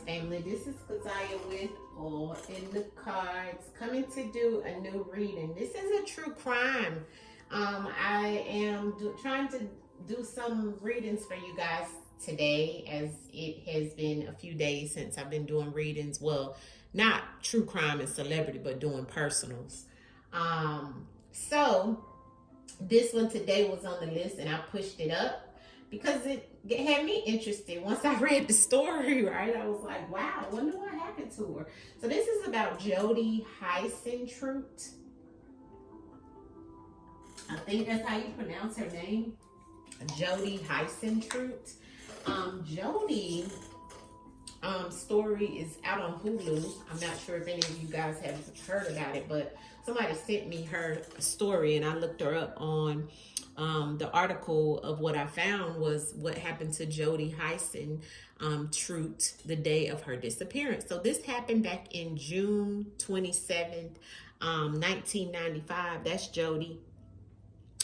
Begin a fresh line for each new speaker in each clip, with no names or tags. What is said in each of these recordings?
family. This is Kazaya with AllnDaKards, coming to do a new reading. This is a true crime. I am trying to do some readings for you guys today, as it has been a few days since I've been doing readings. Well, not true crime and celebrity, but doing personals. So this one today was on the list, and I pushed it up because it had me interested. Once I read the story, right, I was like, wow, I wonder what happened to her. So this is about Jodi Huisentruit. I think that's how you pronounce her name. Jodi Huisentruit. Jodi story is out on Hulu. I'm not sure if any of you guys have heard about it, but somebody sent me her story and I looked her up on the article. Of what I found was what happened to Jodi Huisentruit the day of her disappearance. So this happened back in June 27th, 1995. That's Jodi.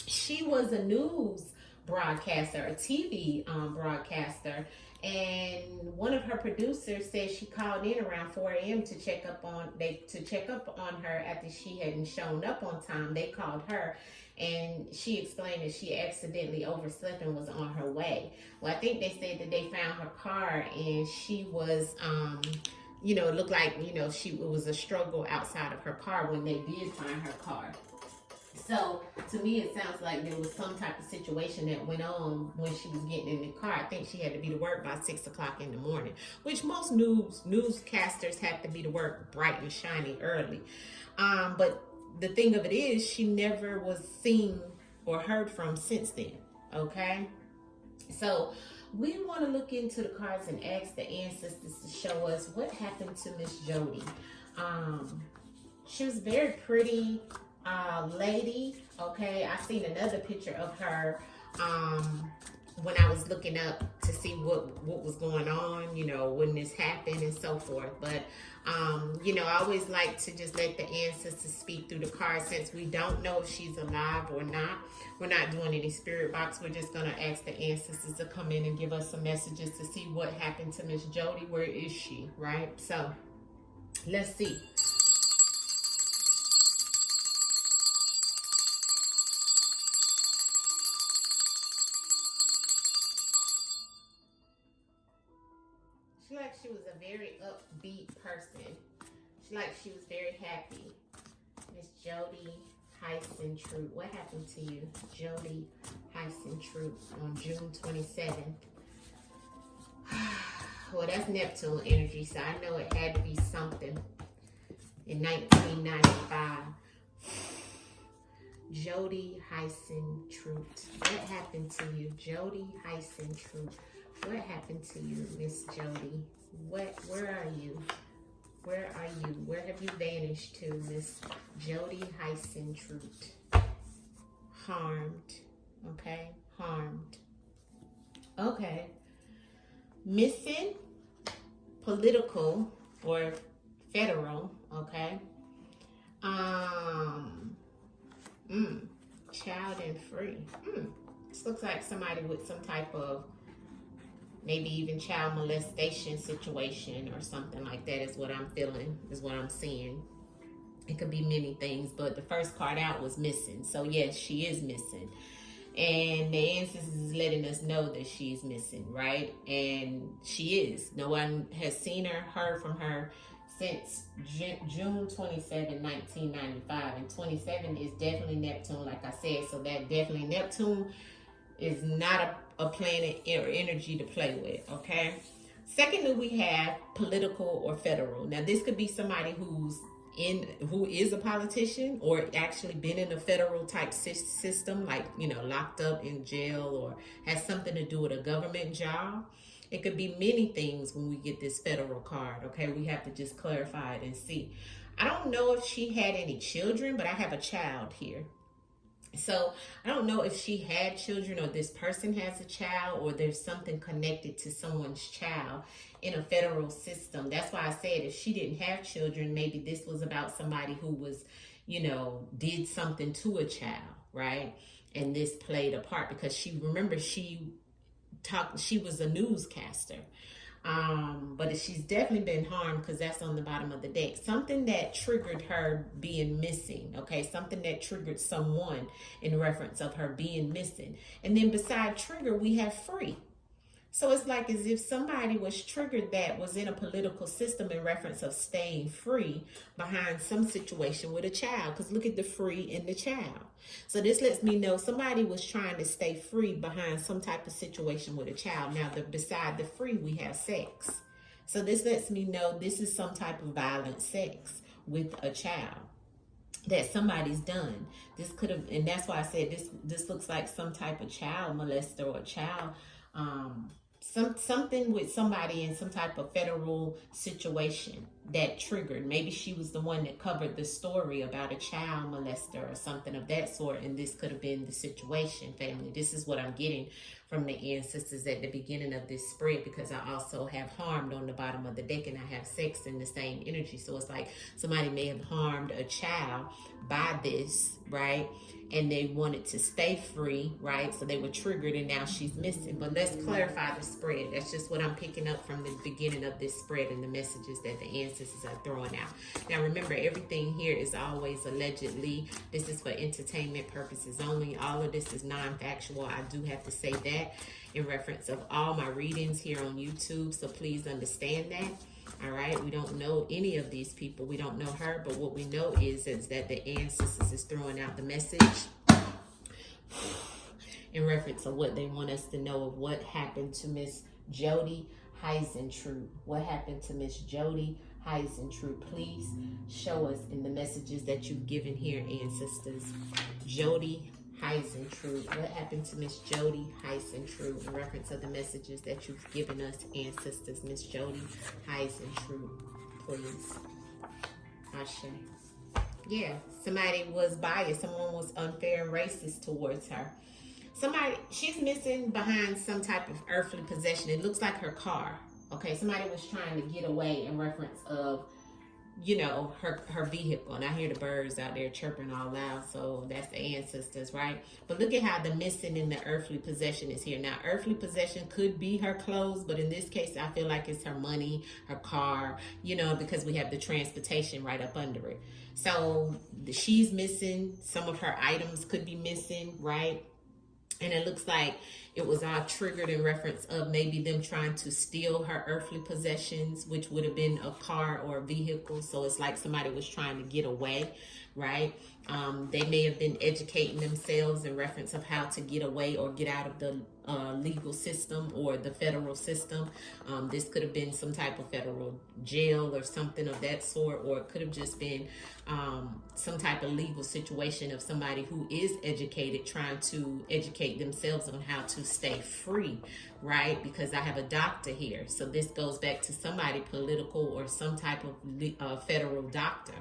She was a news broadcaster, a TV broadcaster, and one of her producers said she called in around 4 a.m. to check up on her after she hadn't shown up on time. They called her, and she explained that she accidentally overslept and was on her way. Well, I think they said that they found her car, and she was it looked like it was a struggle outside of her car when they did find her car. So to me, it sounds like there was some type of situation that went on when she was getting in the car. I think she had to be to work by 6 o'clock in the morning, which most newscasters have to be to work bright and shiny early. But the thing of it is, she never was seen or heard from since then. Okay, so we want to look into the cards and ask the ancestors to show us what happened to Miss Jodi. She was very pretty lady. Okay, I seen another picture of her when I was looking up to see what was going on, when this happened and so forth. But I always like to just let the ancestors speak through the cards, since we don't know if she's alive or not. We're not doing any spirit box. We're just gonna ask the ancestors to come in and give us some messages to see what happened to Miss Jodi. Where is she, right? So let's see. She was a very upbeat person. She was very happy. Miss Jodi Huisentruit. What happened to you, Jodi Huisentruit, on June 27th? Well, that's Neptune energy, so I know it had to be something. In 1995. Jodi Huisentruit. What happened to you, Jodi Huisentruit? What happened to you, Miss Jodi? Where are you? Where are you? Where have you vanished to, Miss Jodi Huisentruit? Harmed. Okay, harmed. Okay. Missing, political or federal. Okay. Child and free. This looks like somebody with some type of maybe even child molestation situation or something like that is what I'm feeling, is what I'm seeing. It could be many things, but the first card out was missing. So yes, she is missing. And the ancestors is letting us know that she's missing, right? And she is. No one has seen her, heard from her since June 27, 1995. And 27 is definitely Neptune, like I said. So that definitely Neptune is not a planet or energy to play with, okay? Secondly, we have political or federal. Now, this could be somebody who is a politician or actually been in a federal type system, like, locked up in jail, or has something to do with a government job. It could be many things when we get this federal card, okay? We have to just clarify it and see. I don't know if she had any children, but I have a child here. So I don't know if she had children, or this person has a child, or there's something connected to someone's child in a federal system. That's why I said if she didn't have children, maybe this was about somebody who was, did something to a child, right? And this played a part, because she was a newscaster. But she's definitely been harmed because that's on the bottom of the deck. Something that triggered her being missing, okay? Something that triggered someone in reference of her being missing. And then beside trigger, we have free. So it's like as if somebody was triggered that was in a political system in reference of staying free behind some situation with a child. Because look at the free in the child. So this lets me know somebody was trying to stay free behind some type of situation with a child. Now, beside the free, we have sex. So this lets me know this is some type of violent sex with a child that somebody's done. This could have, and that's why I said this looks like some type of child molester or child something with somebody in some type of federal situation that triggered. Maybe she was the one that covered the story about a child molester or something of that sort, and this could have been the situation, family. This is what I'm getting from the ancestors at the beginning of this spread, because I also have harmed on the bottom of the deck and I have sex in the same energy. So it's like somebody may have harmed a child by this, right? And they wanted to stay free, right? So they were triggered and now she's missing. But let's clarify the spread. That's just what I'm picking up from the beginning of this spread and the messages that the ancestors are throwing out. Now remember, everything here is always allegedly. This is for entertainment purposes only. All of this is non-factual. I do have to say that in reference of all my readings here on YouTube. So please understand that. All right, we don't know any of these people. We don't know her, but what we know is that the ancestors is throwing out the message in reference of what they want us to know of what happened to Miss Jodi Huisentruit. What happened to Miss Jodi Huisentruit? Please show us in the messages that you've given here, ancestors. Jodi Huisentruit. What happened to Miss Jodi Huisentruit in reference of the messages that you've given us, ancestors? Miss Jodi Huisentruit, please. Ashe. Yeah, somebody was biased. Someone was unfair and racist towards her. Somebody, she's missing behind some type of earthly possession. It looks like her car. Okay, somebody was trying to get away in reference of, you know, her vehicle. And I hear the birds out there chirping all loud, so that's the ancestors, right? But look at how the missing in the earthly possession is here. Now, earthly possession could be her clothes, but in this case, I feel like it's her money, her car, you know, because we have the transportation right up under it. So she's missing. Some of her items could be missing, right? And it looks like it was all triggered in reference of maybe them trying to steal her earthly possessions, which would have been a car or a vehicle. So it's like somebody was trying to get away, right? They may have been educating themselves in reference of how to get away or get out of the legal system or the federal system. This could have been some type of federal jail or something of that sort, or it could have just been some type of legal situation of somebody who is educated trying to educate themselves on how to stay free, right? Because I have a doctor here. So this goes back to somebody political or some type of federal doctor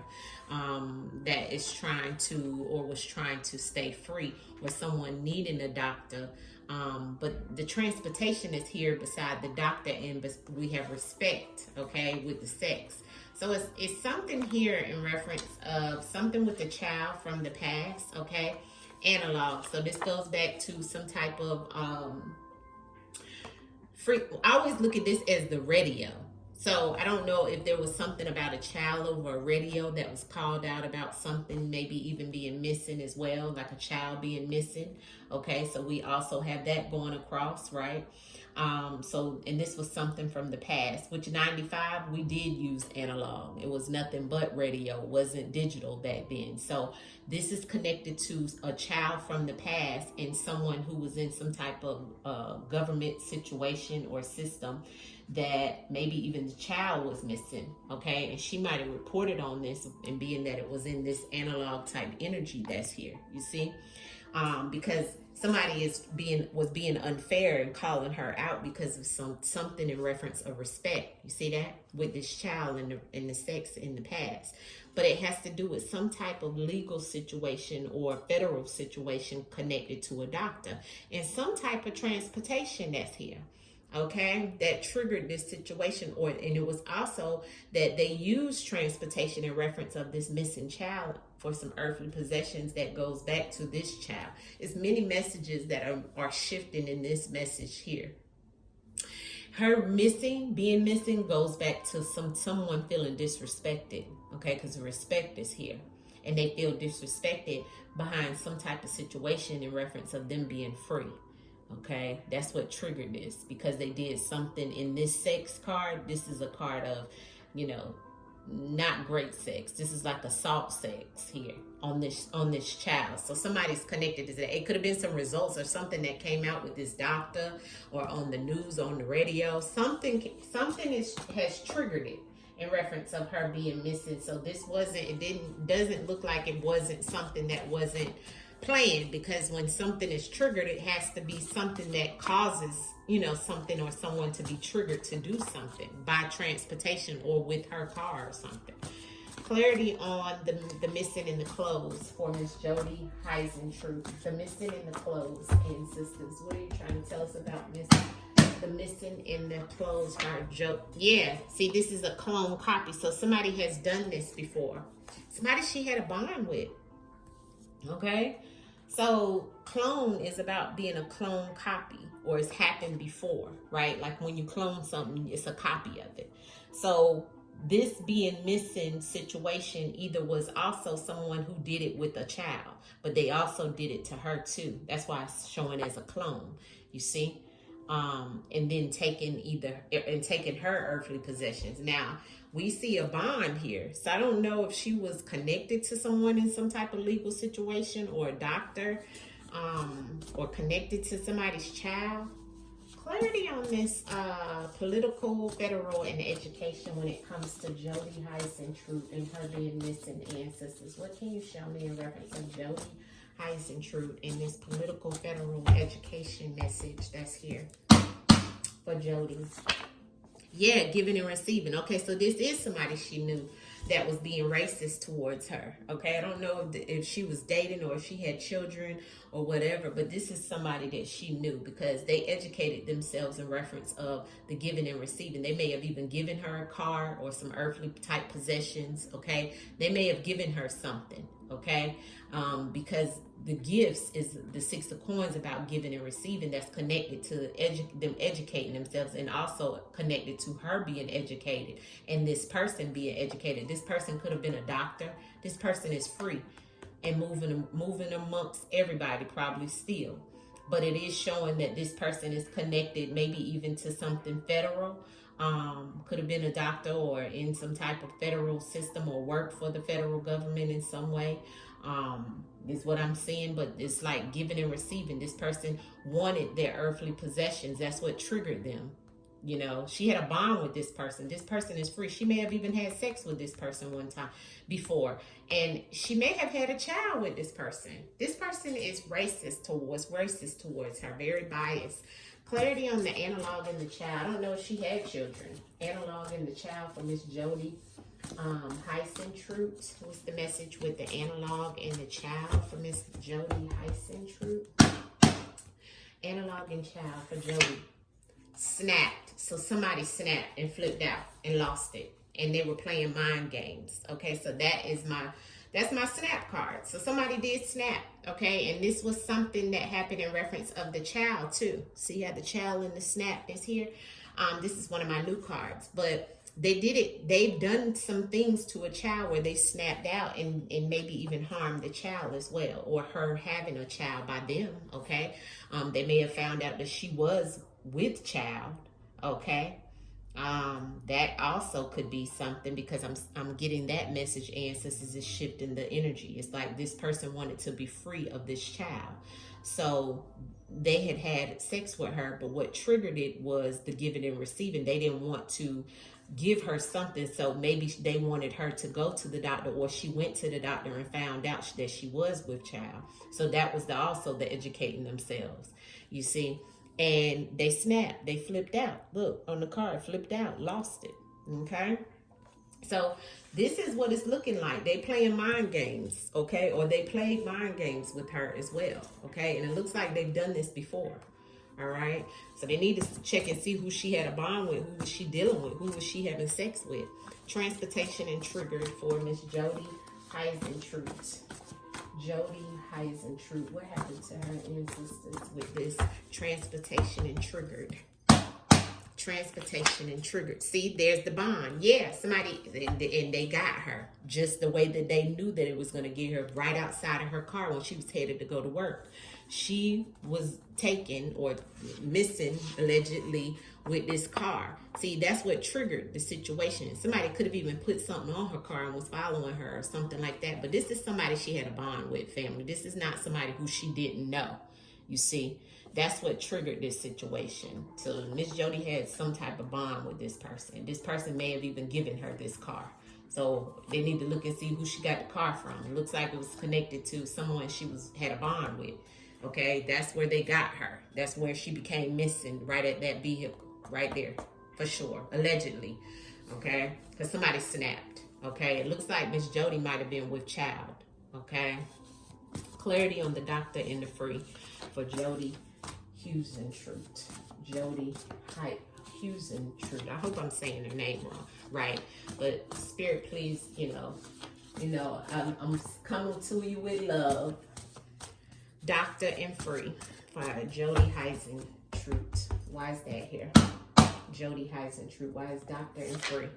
that is trying to or was trying to stay free, or someone needing a doctor. But the transportation is here beside the doctor, and we have respect, okay, with the sex. So it's something here in reference of something with the child from the past, okay, analog. So this goes back to some type of I always look at this as the radio. So I don't know if there was something about a child over a radio that was called out about something, maybe even being missing as well, like a child being missing. Okay, so we also have that going across, right? And this was something from the past, which 95, we did use analog. It was nothing but radio. It wasn't digital back then. So this is connected to a child from the past and someone who was in some type of government situation or system that maybe even the child was missing, okay? And she might have reported on this, and being that it was in this analog type energy that's here, you see? Because somebody was being unfair and calling her out because of something in reference of respect. You see that with this child and the sex in the past. But it has to do with some type of legal situation or federal situation connected to a doctor and some type of transportation that's here. Okay, that triggered this situation, and it was also that they used transportation in reference of this missing child for some earthly possessions that goes back to this child. It's many messages that are shifting in this message here. Her being missing goes back to someone feeling disrespected, okay? Because respect is here. And they feel disrespected behind some type of situation in reference of them being free, okay? That's what triggered this, because they did something in this sex card. This is a card of, you know, not great sex. This is like assault sex here on this child. So somebody's connected to that. It could have been some results or something that came out with this doctor or on the news, on the radio. Something has triggered it in reference of her being missing. So this doesn't look like it wasn't something that wasn't planned, because when something is triggered, it has to be something that causes, you know, something or someone to be triggered to do something by transportation or with her car or something. Clarity on the missing in the clothes for Miss Jodi Huisentruit. The missing in the clothes, and sisters, what are you trying to tell us about the missing in the clothes card? Yeah, see, this is a clone copy. So somebody has done this before. Somebody she had a bond with. Okay, so clone is about being a clone copy, or it's happened before, right? Like when you clone something, it's a copy of it. So this being missing situation either was also someone who did it with a child, but they also did it to her too. That's why it's showing as a clone, you see? And then taking her earthly possessions. Now, we see a bond here. So I don't know if she was connected to someone in some type of legal situation, or a doctor, or connected to somebody's child. Clarity on this political, federal, and education when it comes to Jodi Huisentruit and her being missing ancestors. What can you show me in reference to Jodi Huisentruit in this political, federal, education message that's here for Jodi? Yeah, giving and receiving. Okay, so this is somebody she knew that was being racist towards her. Okay, I don't know if she was dating or if she had children or whatever, but this is somebody that she knew, because they educated themselves in reference of the giving and receiving. They may have even given her a car or some earthly type possessions. Okay, they may have given her something. Okay, because the gifts is the Six of Coins, about giving and receiving. That's connected to them educating themselves, and also connected to her being educated and this person being educated. This person could have been a doctor. This person is free and moving amongst everybody, probably still. But it is showing that this person is connected, maybe even to something federal. Could have been a doctor or in some type of federal system, or work for the federal government in some way. Is what I'm seeing, but it's like giving and receiving. This person wanted their earthly possessions. That's what triggered them. You know, she had a bond with this person. This person is free. She may have even had sex with this person one time before. And she may have had a child with this person. This person is racist towards her, very biased. Clarity on the analog and the child. I don't know if she had children. Analog and the child for Miss Jodi Huisentruit. What's the message with the analog and the child for Miss Jodi Huisentruit? Analog and child for Jodi. Snapped. So somebody snapped and flipped out and lost it. And they were playing mind games. Okay, so that's my snap card. So somebody did snap. Okay, and this was something that happened in reference of the child too. See how the child in the snap is here? This is one of my new cards. But they did it. They've done some things to a child where they snapped out and maybe even harmed the child as well, or her having a child by them. Okay, they may have found out that she was with child. Okay, that also could be something, because I'm getting that message. Ancestors is shifting the energy. It's like this person wanted to be free of this child, so they had sex with her, but what triggered it was the giving and receiving. They didn't want to give her something, so maybe they wanted her to go to the doctor, or she went to the doctor and found out that she was with child. So that was also the educating themselves, you see. And they snapped, they flipped out. Look on the card, flipped out, lost it. Okay, so this is what it's looking like. They playing mind games, okay, or they played mind games with her as well. Okay, and it looks like they've done this before. All right, so they need to check and see who she had a bond with, who was she dealing with, who was she having sex with. Transportation and triggered for Miss Jodi Huisentruit. Jodi Huisentruit. What happened to her ancestors with this transportation and triggered? transportation and triggered. See, there's the bond. Yeah, somebody, and they got her just the way that they knew that it was going to get her right outside of her car when she was headed to go to work. She was taken or missing, allegedly, with this car. See, that's what triggered the situation. Somebody could have even put something on her car and was following her or something like that. But this is somebody she had a bond with, family. This is not somebody who she didn't know. You see, that's what triggered this situation. So Miss Jodi had some type of bond with this person. This person may have even given her this car. So they need to look and see who she got the car from. It looks like it was connected to someone she had a bond with. Okay, that's where they got her. That's where she became missing, right at that vehicle, right there, for sure, allegedly. Okay, because somebody snapped. Okay, it looks like Miss Jodi might have been with child. Okay, clarity on the doctor and the free for Jodi Huisentruit. Jodi Huisentruit. I hope I'm saying her name wrong, right? But Spirit, please, I'm coming to you with love. Doctor and free for Jodi Huisentruit. Why is that here? Jodi Huisentruit. Why is doctor and free?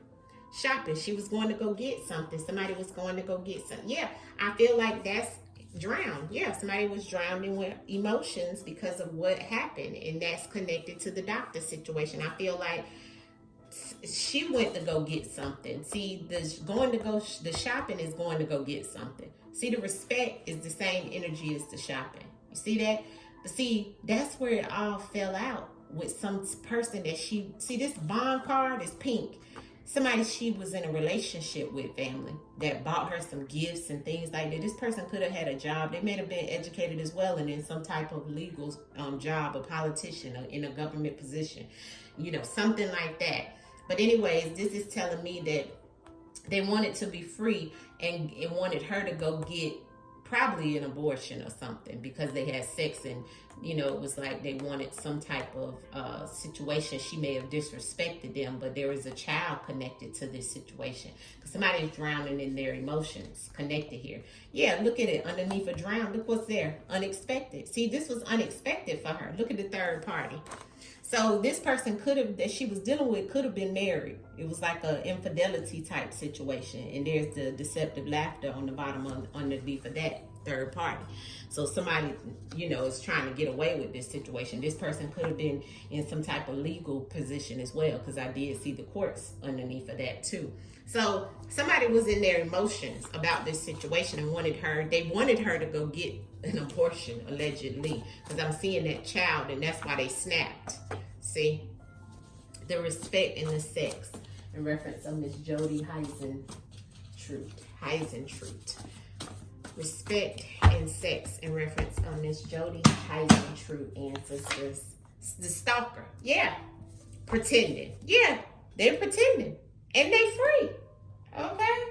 Shopping. She was going to go get something. Somebody was going to go get something. Yeah, I feel like that's drowned. Yeah, somebody was drowning with emotions because of what happened, and that's connected to the doctor situation. I feel like she went to go get something. See, the shopping is going to go get something. See, the respect is the same energy as the shopping. You see that? But see, that's where it all fell out with some person that this bond card is pink. Somebody she was in a relationship with, family, that bought her some gifts and things like that. This person could have had a job. They may have been educated as well and in some type of legal job, a politician, or in a government position, something like that. But anyways, this is telling me that they wanted to be free and wanted her to go get probably an abortion or something because they had sex and, it was like they wanted some type of situation. She may have disrespected them, but there is a child connected to this situation because somebody is drowning in their emotions connected here. Yeah, look at it. Underneath a drown, look what's there. Unexpected. See, this was unexpected for her. Look at the third party. So this person that she was dealing with could have been married. It was like an infidelity type situation. And there's the deceptive laughter on the bottom underneath of that third party. So somebody, is trying to get away with this situation. This person could have been in some type of legal position as well, because I did see the courts underneath of that too. So somebody was in their emotions about this situation and they wanted her to go get an abortion, allegedly, because I'm seeing that child, and that's why they snapped. See, the respect and the sex in reference of Miss Jodi Huisentruit. Respect and sex in reference of Miss Jodi Huisentruit, ancestors. The stalker, yeah, pretending, yeah, they're pretending, and they free, okay?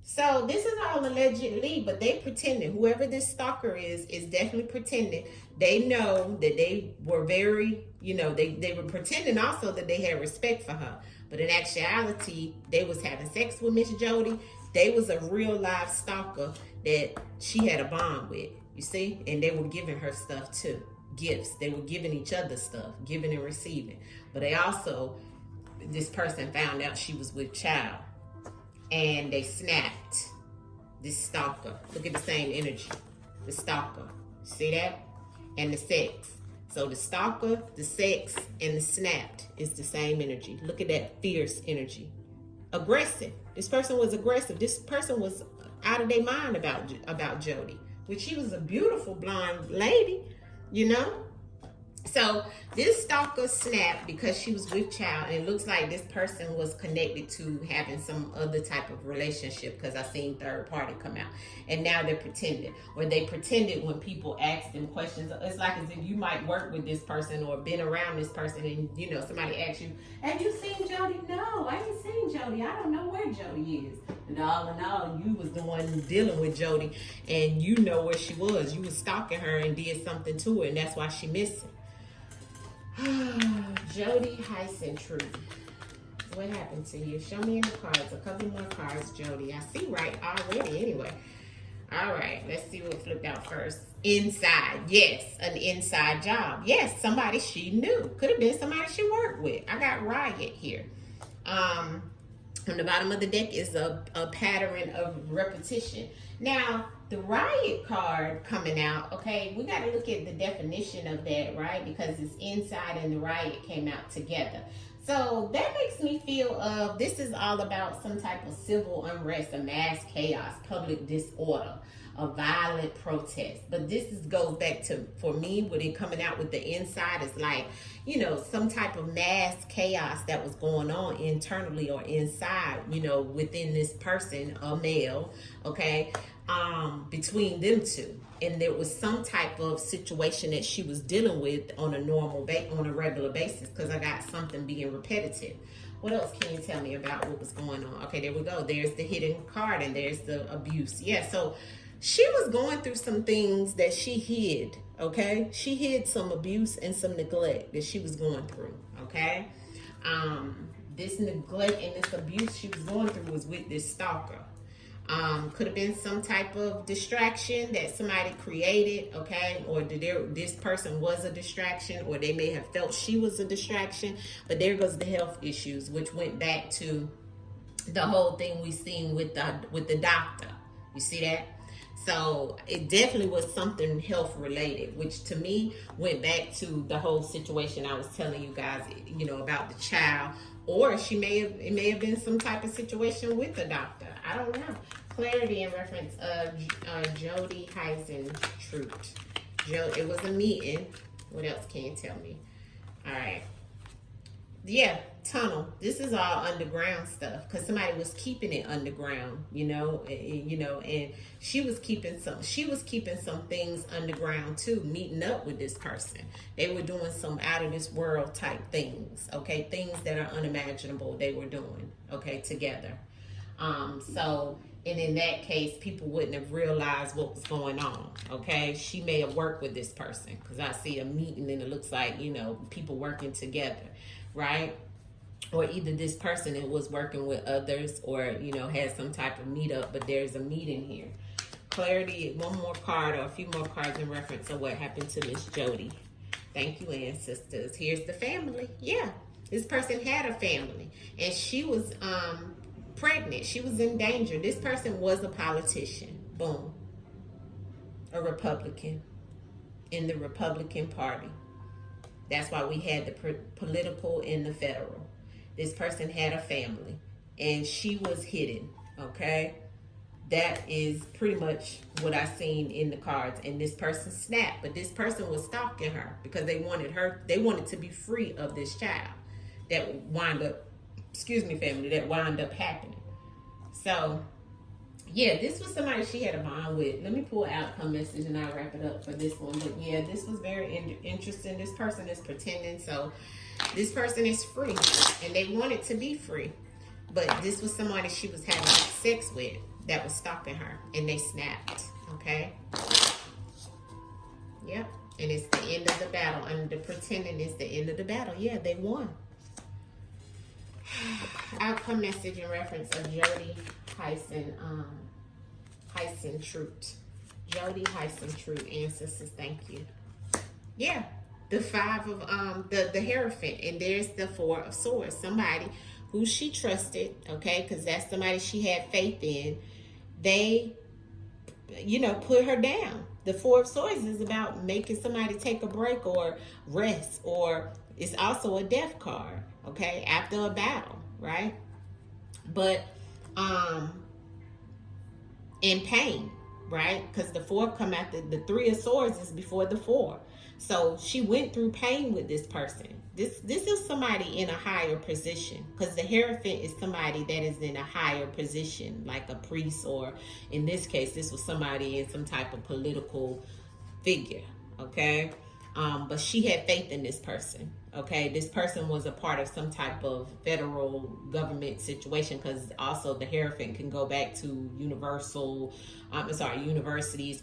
So this is all allegedly, but they pretending. Whoever this stalker is definitely pretending. They know that they were very, they were pretending also that they had respect for her. But in actuality, they was having sex with Miss Jodi. They was a real live stalker that she had a bond with, you see? And they were giving her stuff too, gifts. They were giving each other stuff, giving and receiving. But they also, this person found out she was with child. And they snapped. This stalker. Look at the same energy. The stalker. See that? And the sex. So the stalker, the sex, and the snapped is the same energy. Look at that fierce energy. Aggressive. This person was aggressive. This person was out of their mind about Jodi. Which she was a beautiful blonde lady, So this stalker snapped because she was with child, and it looks like this person was connected to having some other type of relationship, because I seen third party come out, and now they're pretending, or they pretended when people asked them questions. It's like as if you might work with this person or been around this person, and somebody asks you, "Have you seen Jodi?" "No, I ain't seen Jodi. I don't know where Jodi is." And all in all, you was the one dealing with Jodi, and you know where she was. You was stalking her and did something to her, and that's why she missing. Jodi Huisentruit. What happened to you? Show me in the cards. A couple more cards, Jodi. I see right already anyway. All right, let's see what flipped out first. Inside, yes, an inside job. Yes, somebody she knew. Could have been somebody she worked with. I got Riot here. On the bottom of the deck is a pattern of repetition. Now, the Riot card coming out, okay, we got to look at the definition of that, right? Because it's inside and the Riot came out together. So that makes me feel this is all about some type of civil unrest, a mass chaos, public disorder, a violent protest. But this goes back to, for me, with it coming out with the inside, is like, you know, some type of mass chaos that was going on internally or inside, you know, within this person, a male, okay, between them two. And there was some type of situation that she was dealing with on a regular basis, because I got something being repetitive. What else can you tell me about what was going on? Okay, there we go. There's the hidden card and there's the abuse. Yeah, so she was going through some things that she hid, okay? She hid some abuse and some neglect that she was going through, okay? This neglect and this abuse she was going through was with this stalker. Could have been some type of distraction that somebody created, okay? Or this person was a distraction, or they may have felt she was a distraction. But there goes the health issues, which went back to the whole thing we seen with the doctor. You see that? So it definitely was something health related, which to me went back to the whole situation I was telling you guys, you know, about the child. Or it may have been some type of situation with the doctor. I don't know. Clarity in reference of Jodi Huisentruit. It was a meeting. What else can you tell me? All right. Yeah, tunnel. This is all underground stuff, because somebody was keeping it underground, and she was keeping some things underground too, meeting up with this person. They were doing some out of this world type things, okay? Things that are unimaginable they were doing, okay, together. And in that case, people wouldn't have realized what was going on, okay? She may have worked with this person, because I see a meeting and it looks like, people working together, right? Or either this person was working with others, or, had some type of meetup, but there's a meeting here. Clarity, one more card or a few more cards in reference to what happened to Miss Jodi. Thank you, ancestors. Here's the family. Yeah, this person had a family, and she was pregnant. She was in danger. This person was a politician. Boom. A Republican in the Republican Party. That's why we had the political and the federal. This person had a family, and she was hidden, okay? That is pretty much what I seen in the cards. And this person snapped, but this person was stalking her because they wanted to be free of this child that wound up happening. So, yeah, this was somebody she had a bond with. Let me pull an outcome message and I'll wrap it up for this one. But yeah, this was very interesting. This person is pretending. So this person is free, and they wanted to be free. But this was somebody she was having sex with that was stalking her, and they snapped, okay? Yep, and it's the end of the battle. And the pretending is the end of the battle. Yeah, they won. Outcome message in reference of Jodi Huisentruit. Jodi Huisentruit, ancestors, thank you. Yeah, the five of the Hierophant, and there's the Four of Swords. Somebody who she trusted, okay, because that's somebody she had faith in. They, put her down. The Four of Swords is about making somebody take a break or rest, or it's also a death card, okay, after a battle, right? But in pain, right? Because the Four come after the Three of Swords is before the Four. So she went through pain with this person. This is somebody in a higher position, because the Hierophant is somebody that is in a higher position, like a priest, or in this case, this was somebody in some type of political figure, okay? But she had faith in this person, okay? This person was a part of some type of federal government situation, because also the Hierophant can go back to universities,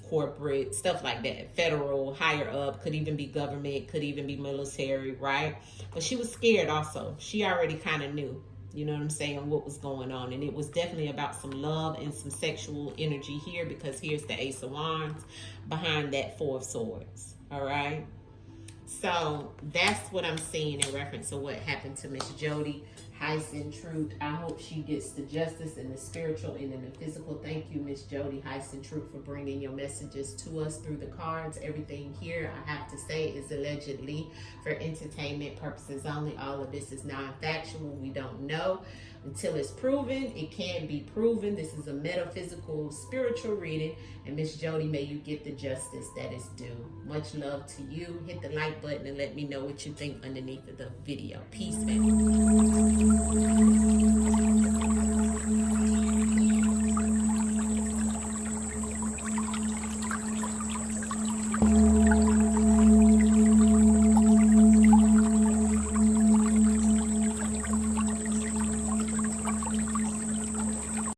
corporate, stuff like that. Federal, higher up, could even be government, could even be military, right? But she was scared also. She already kind of knew, You know what I'm saying? What was going on. And it was definitely about some love and some sexual energy here, because here's the Ace of Wands behind that Four of Swords. All right. So that's what I'm seeing in reference to what happened to Miss Jodi Huisentruit. I hope she gets the justice in the spiritual and in the physical. Thank you, Miss Jodi Huisentruit, for bringing your messages to us through the cards. Everything here, I have to say, is allegedly for entertainment purposes only. All of this is non-factual. We don't know until it's proven. It can be proven. This is a metaphysical, spiritual reading. And Miss Jodi, may you get the justice that is due. Much love to you. Hit the like button and let me know what you think underneath of the video. Peace, family.